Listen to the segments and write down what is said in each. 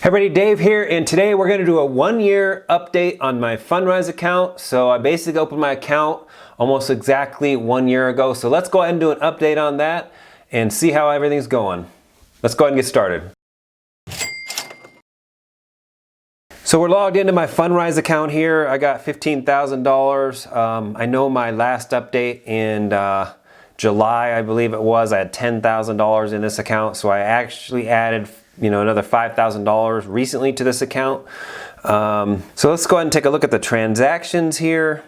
Hey everybody, Dave here, and today we're going to do a 1-year update on my Fundrise account. So I basically opened my account almost exactly 1 year ago. So let's go ahead and do an update on that and see how everything's going. Let's go ahead and get started. So we're logged into my Fundrise account here. I got $15,000. I know my last update in July, I believe it was, I had $10,000 in this account. So I actually added another $5,000 recently to this account. So let's go ahead and take a look at the transactions here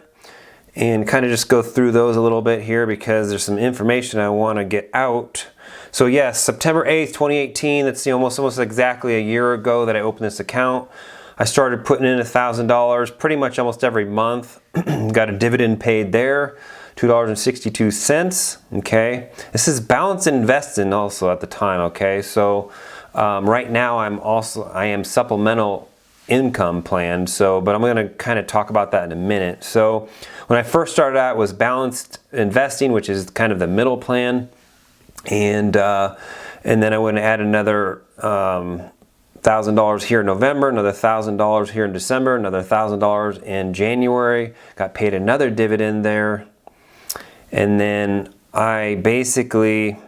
and kind of just go through those a little bit here because there's some information I want to get out. So yes, September 8th, 2018, that's almost exactly a year ago that I opened this account. I started putting in $1,000 pretty much almost every month. Got a dividend paid there, $2.62. Okay, this is balance investing also at the time. Okay, so right now I am supplemental income plan. But I'm going to kind of talk about that in a minute. So when I first started out, it was balanced investing, which is kind of the middle plan, and then I went and add another $1,000 here in November, another $1,000 here in December, another $1,000 in January. Got paid another dividend there, and then I basically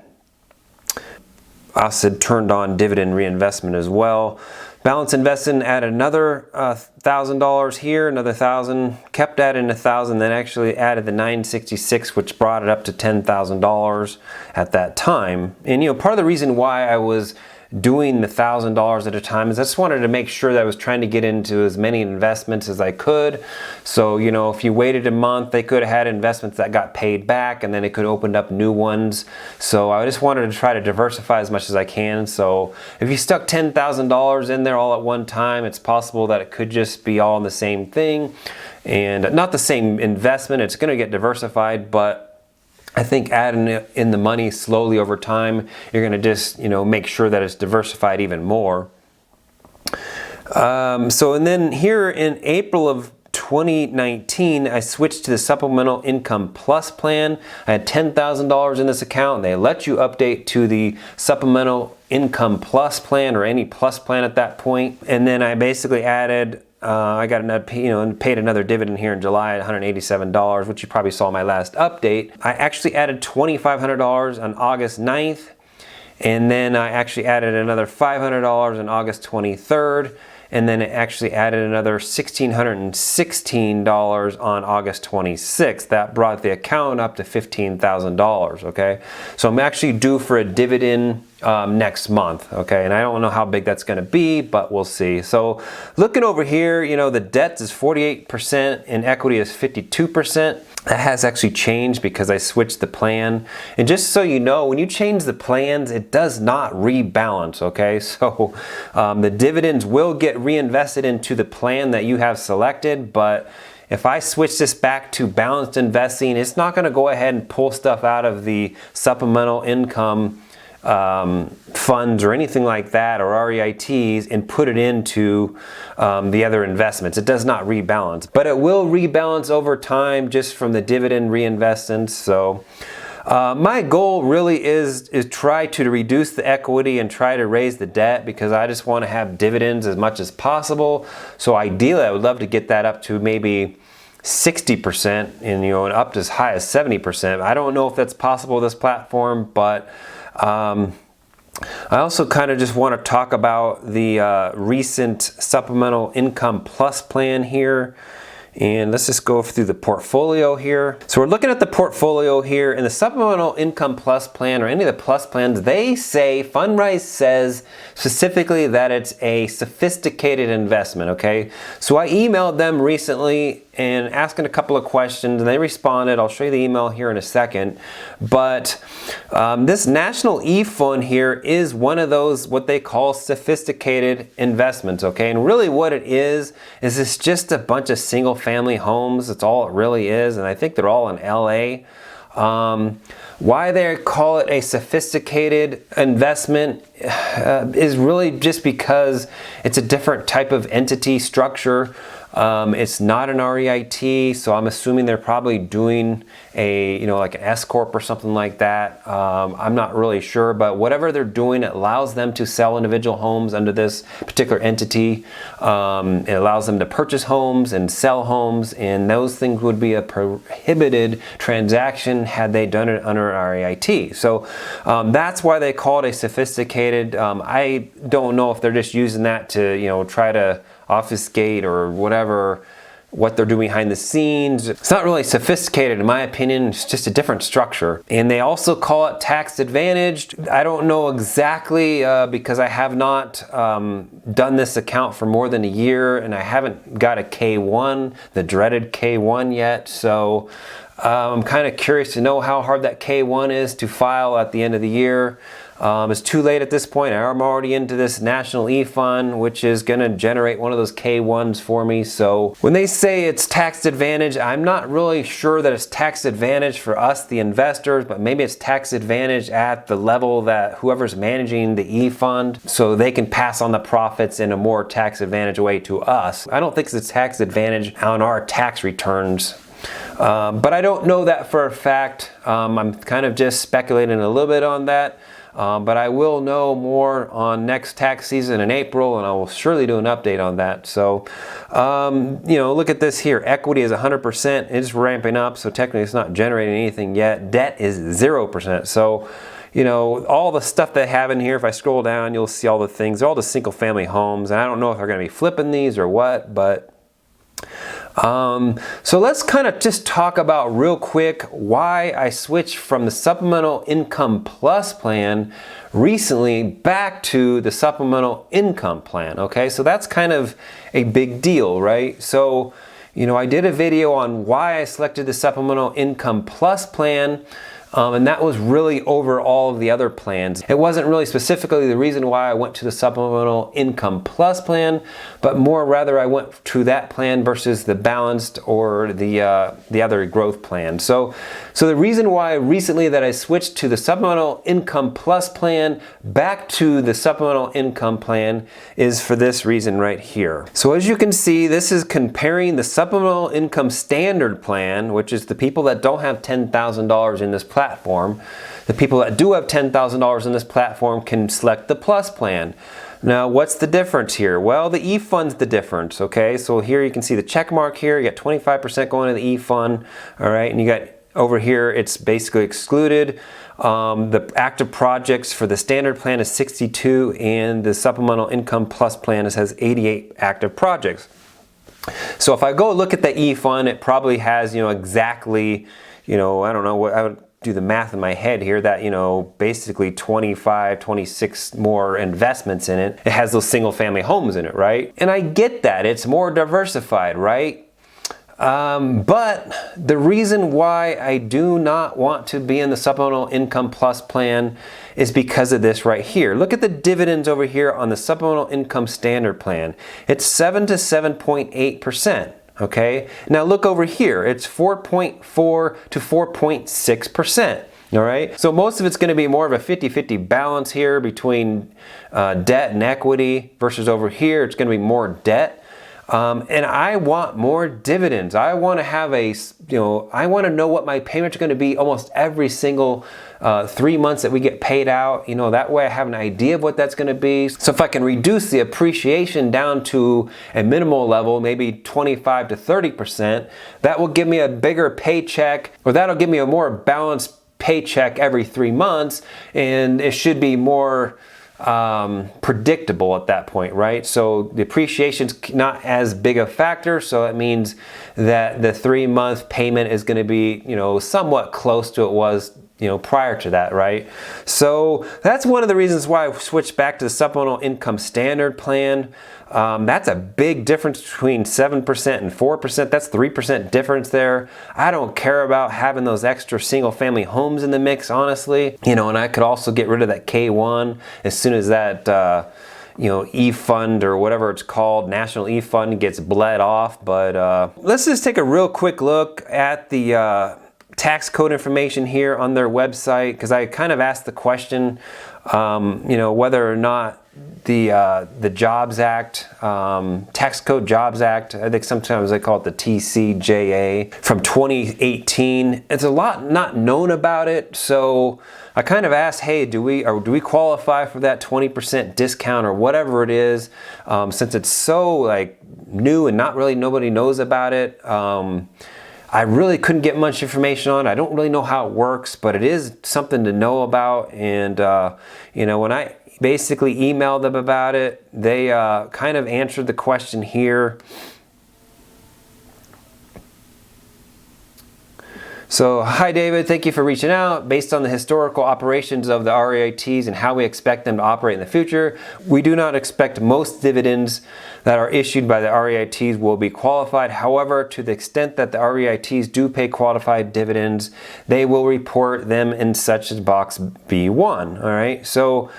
also turned on dividend reinvestment as well. Balance investing, added another $1,000 here, another $1,000, kept adding $1,000, then actually added the $966, which brought it up to $10,000 at that time. And part of the reason why I was doing the $1,000 at a time is I just wanted to make sure that I was trying to get into as many investments as I could. So if you waited a month, they could have had investments that got paid back, and then it could open up new ones. So I just wanted to try to diversify as much as I can. So if you stuck $10,000 in there all at one time, it's possible that it could just be all in the same thing and not the same investment. It's going to get diversified, but I think adding in the money slowly over time, you're going to just make sure that it's diversified even more. And then here in April of 2019, I switched to the Supplemental Income Plus plan. I had $10,000 in this account, and they let you update to the Supplemental Income Plus plan or any plus plan at that point. And then I basically added I got another, paid another dividend here in July at $187, which you probably saw in my last update. I actually added $2,500 on August 9th, and then I actually added another $500 on August 23rd, and then it actually added another $1,616 on August 26th. That brought the account up to $15,000, okay? So I'm actually due for a dividend next month, okay? And I don't know how big that's gonna be, but we'll see. So looking over here, the debt is 48% and equity is 52%. That has actually changed because I switched the plan. And just so you know, when you change the plans, it does not rebalance, okay? So the dividends will get reinvested into the plan that you have selected, but if I switch this back to balanced investing, it's not gonna go ahead and pull stuff out of the supplemental income funds or anything like that, or REITs, and put it into the other investments. It does not rebalance, but it will rebalance over time just from the dividend reinvestments. So my goal really is try to reduce the equity and try to raise the debt, because I just want to have dividends as much as possible. So ideally, I would love to get that up to maybe 60% and up to as high as 70%. I don't know if that's possible with this platform, but I also kind of just want to talk about the recent Supplemental Income Plus plan here. And let's just go through the portfolio here. So we're looking at the portfolio here, and the Supplemental Income Plus plan, or any of the plus plans, they say, Fundrise says specifically that it's a sophisticated investment, okay? So I emailed them recently and asking a couple of questions, and they responded. I'll show you the email here in a second. But this national eFund here is one of those what they call sophisticated investments, okay? And really what it is it's just a bunch of single family homes. That's all it really is, and I think they're all in LA. Why they call it a sophisticated investment is really just because it's a different type of entity structure. It's not an REIT, so I'm assuming they're probably doing a, like an S Corp or something like that. I'm not really sure, but whatever they're doing, it allows them to sell individual homes under this particular entity. It allows them to purchase homes and sell homes, and those things would be a prohibited transaction had they done it under an REIT. So that's why they call it a sophisticated. I don't know if they're just using that to, try to obfuscate or whatever what they're doing behind the scenes. It's not really sophisticated in my opinion, it's just a different structure. And they also call it tax advantaged. I don't know exactly because I have not done this account for more than a year, and I haven't got a K1, the dreaded K1 yet. So I'm kind of curious to know how hard that K1 is to file at the end of the year. It's too late at this point. I'm already into this national eFund, which is going to generate one of those K1s for me. So when they say it's tax advantage, I'm not really sure that it's tax advantage for us, the investors, but maybe it's tax advantage at the level that whoever's managing the eFund, so they can pass on the profits in a more tax advantage way to us. I don't think it's a tax advantage on our tax returns. But I don't know that for a fact. I'm kind of just speculating a little bit on that. But I will know more on next tax season in April, and I will surely do an update on that. So, look at this here. Equity is 100%. It's ramping up, so technically it's not generating anything yet. Debt is 0%. So, all the stuff they have in here, if I scroll down, you'll see all the things. They're all the single family homes, and I don't know if they're going to be flipping these or what, but so let's kind of just talk about real quick why I switched from the Supplemental Income Plus plan recently back to the Supplemental Income plan. Okay, so that's kind of a big deal, right? So, I did a video on why I selected the Supplemental Income Plus plan. And that was really over all of the other plans. It wasn't really specifically the reason why I went to the Supplemental Income Plus plan, but more rather I went to that plan versus the balanced or the other growth plan. So the reason why recently that I switched to the Supplemental Income Plus plan back to the Supplemental Income plan is for this reason right here. So as you can see, this is comparing the Supplemental Income Standard plan, which is the people that don't have $10,000 in this platform. The people that do have $10,000 in this platform can select the Plus plan. Now, what's the difference here? Well, the eFund's the difference, okay? So here you can see the check mark here. You got 25% going to the eFund, all right? And you got over here, it's basically excluded. The active projects for the standard plan is 62, and the Supplemental Income Plus plan has 88 active projects. So if I go look at the eFund, it probably has, exactly, I don't know what I would do the math in my head here that, basically 25, 26 more investments in it. It has those single family homes in it, right? And I get that. It's more diversified, right? But the reason why I do not want to be in the Supplemental Income Plus plan is because of this right here. Look at the dividends over here on the Supplemental Income Standard plan. It's 7 to 7.8%. Okay, now look over here, it's 4.4 to 4.6%. All right, so most of it's going to be more of a 50-50 balance here between debt and equity versus over here, it's going to be more debt. And I want more dividends. I want to have I want to know what my payments are going to be almost every single 3 months that we get paid out. That way I have an idea of what that's going to be. So if I can reduce the appreciation down to a minimal level, maybe 25 to 30%, that will give me a bigger paycheck, or that'll give me a more balanced paycheck every 3 months, and it should be more predictable at that point, right? So the appreciation's not as big a factor, so it means that the 3-month payment is going to be, somewhat close to it was, prior to that, right? So that's one of the reasons why I switched back to the Supplemental Income Standard plan. That's a big difference between 7% and 4%. That's 3% difference there. I don't care about having those extra single family homes in the mix, honestly. And I could also get rid of that K1 as soon as that eFund or whatever it's called, National eFund, gets bled off. But let's just take a real quick look at the tax code information here on their website, because I kind of asked the question, whether or not the Jobs Act, Tax Code Jobs Act. I think sometimes they call it the TCJA from 2018. It's a lot not known about it, so I kind of asked, hey, do we qualify for that 20% discount or whatever it is, since it's so like new and not really nobody knows about it. I really couldn't get much information on it. I don't really know how it works, but it is something to know about. And you know, when I basically emailed them about it, they kind of answered the question here. So, hi David, thank you for reaching out. Based on the historical operations of the REITs and how we expect them to operate in the future, we do not expect most dividends that are issued by the REITs will be qualified. However, to the extent that the REITs do pay qualified dividends, they will report them in such as box B1. All right, so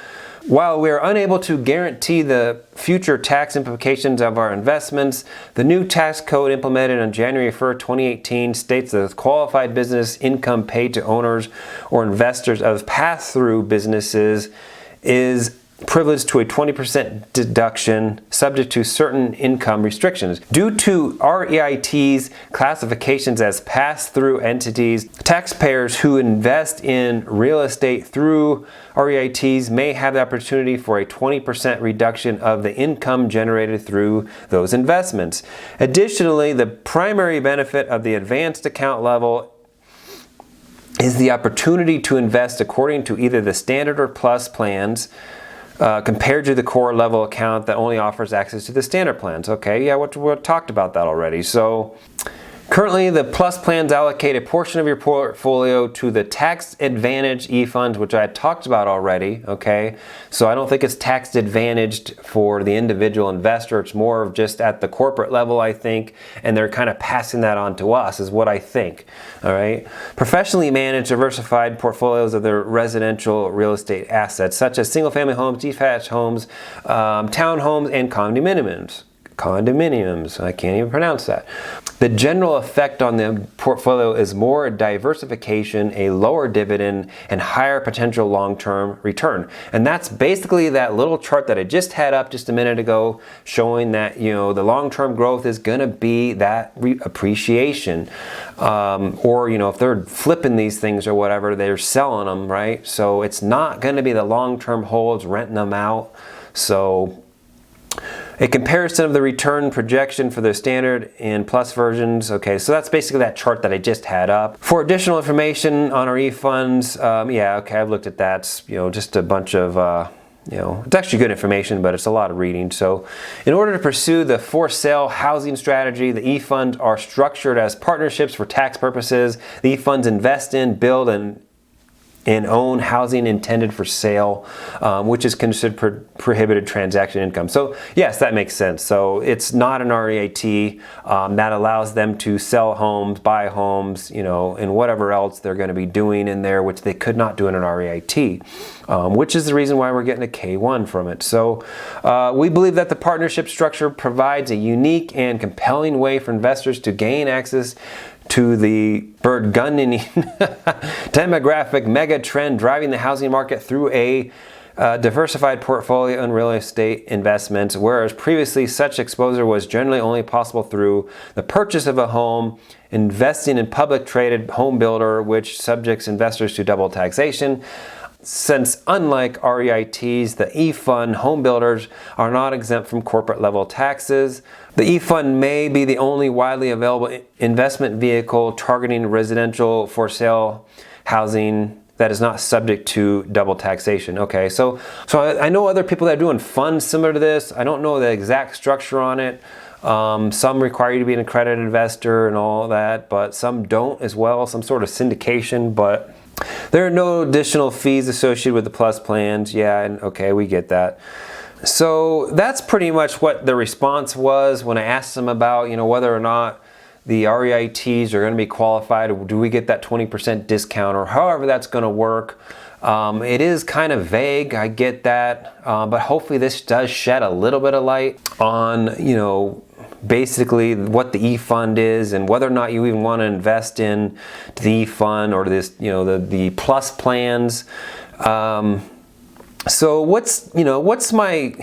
while we are unable to guarantee the future tax implications of our investments, the new tax code implemented on January 1st, 2018 states that qualified business income paid to owners or investors of pass-through businesses is privileged to a 20% deduction subject to certain income restrictions. Due to REIT's classifications as pass-through entities, taxpayers who invest in real estate through REITs may have the opportunity for a 20% reduction of the income generated through those investments. Additionally, the primary benefit of the advanced account level is the opportunity to invest according to either the standard or plus plans, compared to the core level account that only offers access to the standard plans. Okay, yeah, we talked about that already. So currently, the plus plans allocate a portion of your portfolio to the tax advantage eFund, which I had talked about already, okay? So I don't think it's tax advantaged for the individual investor. It's more of just at the corporate level, I think, and they're kind of passing that on to us, is what I think, all right? Professionally managed diversified portfolios of their residential real estate assets, such as single-family homes, detached homes, townhomes, and condominiums. I can't even pronounce that. The general effect on the portfolio is more diversification, a lower dividend, and higher potential long-term return. And that's basically that little chart that I just had up just a minute ago, showing that, you know, the long-term growth is going to be that appreciation. Or, you know, if they're flipping these things or whatever, they're selling them, right? So it's not going to be the long-term holds, renting them out. So a comparison of the return projection for the standard and plus versions. Okay, so that's basically that chart that I just had up. For additional information on our eFunds, yeah, okay, I've looked at that. It's, you know, just a bunch of, you know, it's actually good information, but it's a lot of reading. So in order to pursue the for sale housing strategy, the eFunds are structured as partnerships for tax purposes. The eFunds invest in, build, and own housing intended for sale, which is considered prohibited transaction income. So yes, that makes sense. So it's not an REIT that allows them to sell homes, buy homes, you know, and whatever else they're going to be doing in there, which they could not do in an REIT, which is the reason why we're getting a K1 from it. So we believe that the partnership structure provides a unique and compelling way for investors to gain access to the burgeoning demographic mega trend driving the housing market through a diversified portfolio in real estate investments, whereas previously such exposure was generally only possible through the purchase of a home, investing in public traded home builder, which subjects investors to double taxation. Since unlike REITs, the eFund home builders are not exempt from corporate level taxes. The eFund may be the only widely available investment vehicle targeting residential for sale housing that is not subject to double taxation. Okay, so I know other people that are doing funds similar to this. I don't know the exact structure on it. Some require you to be an accredited investor and all that, but some don't as well, some sort of syndication, but there are no additional fees associated with the plus plans. Yeah, and okay, we get that. So that's pretty much what the response was when I asked them about, you know, whether or not the REITs are going to be qualified, or do we get that 20% discount, or however that's going to work. It is kind of vague, I get that, but hopefully this does shed a little bit of light on, you know, basically what the eFund is and whether or not you even want to invest in the eFund or this, you know, the plus plans. So what's my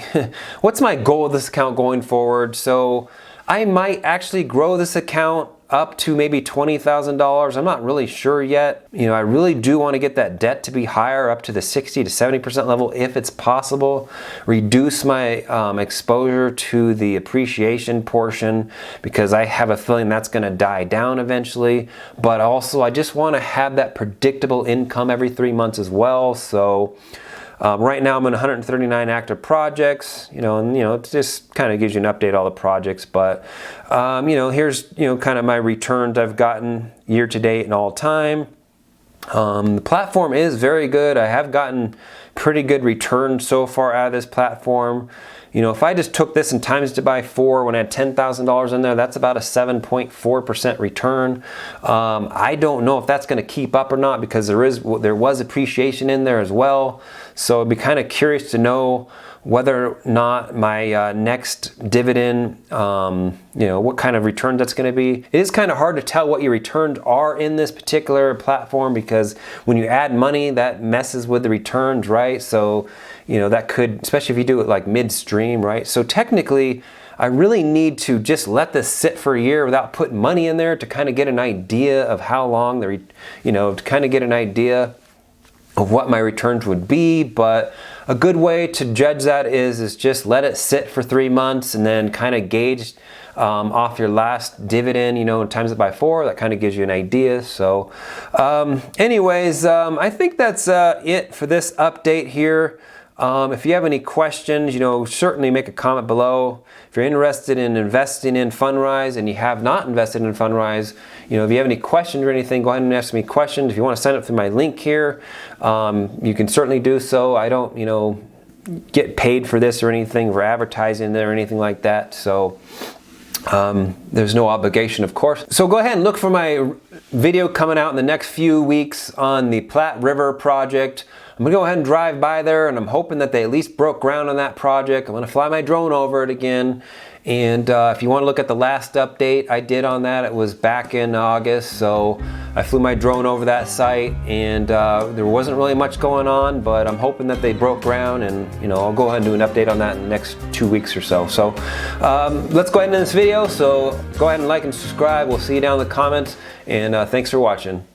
what's my goal with this account going forward? So I might actually grow this account up to maybe $20,000. I'm not really sure yet. I really do want to get that debt to be higher, up to the 60 to 70% level if it's possible. Reduce my exposure to the appreciation portion, because I have a feeling that's going to die down eventually. But also I just want to have that predictable income every 3 months as well. So right now I'm in 139 active projects, and it just kind of gives you an update on all the projects. But here's kind of my returns I've gotten year to date and all time. The platform is very good. I have gotten pretty good returns so far out of this platform. If I just took this and times it by 4 when I had $10,000 in there, that's about a 7.4% return. I don't know if that's going to keep up or not, because there was appreciation in there as well. So I'd be kind of curious to know whether or not my next dividend, what kind of return that's going to be. It is kind of hard to tell what your returns are in this particular platform, because when you add money, that messes with the returns, right? So, that could, especially if you do it like midstream, right? So technically, I really need to just let this sit for a year without putting money in there to kind of get an idea of how long to kind of get an idea of what my returns would be. But a good way to judge that is just let it sit for 3 months and then kind of gauge off your last dividend, and times it by 4. That kind of gives you an idea. So anyways, I think that's it for this update here. If you have any questions, certainly make a comment below. If you're interested in investing in Fundrise and you have not invested in Fundrise, if you have any questions or anything, go ahead and ask me questions. If you want to sign up through my link here, you can certainly do so. I don't, get paid for this or anything, for advertising there or anything like that. So there's no obligation, of course. So go ahead and look for my video coming out in the next few weeks on the Platte River project. I'm gonna go ahead and drive by there, and I'm hoping that they at least broke ground on that project. I'm gonna fly my drone over it again. And if you want to look at the last update I did on that, it was back in August. So I flew my drone over that site, and there wasn't really much going on, but I'm hoping that they broke ground, and I'll go ahead and do an update on that in the next 2 weeks or so. So let's go ahead and end this video. So go ahead and like and subscribe. We'll see you down in the comments, and thanks for watching.